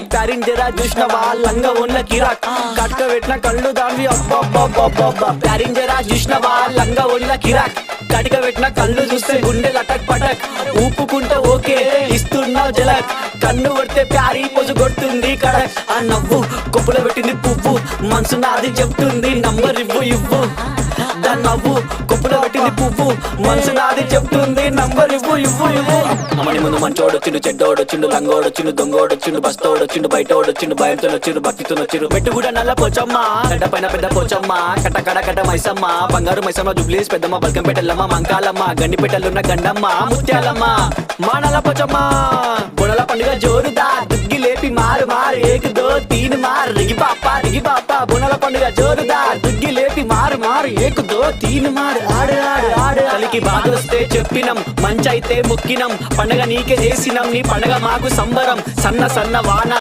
కిరాక్ ప్యారిన్ జరా చూసినవా లంగా ఉన్న కిరాక్ కట్క పెట్టిన కళ్ళు దాన్ని అబ్బబ్బబ్బబ్బబ్బ ప్యారిన్ జరా చూసినవా లంగా ఉన్న కిరాక్ కటిక పెట్టిన కళ్ళు చూస్తే గుండె లటక్ పటక్ ఊపుకుంటే ఓకే ఇస్తున్నావు జలక్ కన్ను కొడితే ప్యారీ పొజు కొడుతుంది కడక్ ఆ నవ్వు కొప్పులో పెట్టింది పువ్వు మనసు నాది చెప్తుంది నంబర్ ఇవ్వు దాని నవ్వు కొప్పులో పెట్టింది పువ్వు మనసు నాది చెప్తుంది నంబర్ ఇవ్వు అమ్మని ముందు మంచోడొచ్చిండు చెడ్డోడొచ్చిండు లంగోడొచ్చిండు దొంగోడొచ్చిండు బస్తోడొచ్చిండు బయటోడొచ్చిండు భయంతో వచ్చిండు భక్తితో వచ్చిండు మెట్టు కూడా నల్ల పోచమ్మ గడ్డ పైన పెద్ద పోచమ్మ కట్ట మైసమ్మ బంగారు మైసమ్మ జుబ్లీస్ పెద్దమ్మ బల్కంపేటల్లమ్మ మంకాలమ్మ గండిపేటలున్న గండమ్మ ముత్యాలమ్మ మా నల్ల పోచమ్మ బుడల పండుగ జోరుదా దుగ్గి లేపి మారు ఏక్ దో తీన్ మార్ రిగి పాప బుడల పండుగ జోరుదా దుగ్గి లేపి మారు ఏక్ దో తీన్ మార్ ఆడు కలికి బాధ వస్తే చెప్పినం మంచైతే ముక్కినం పండగ నీకే చేసినం నీ పండగ మాకు సంబరం సన్న వాన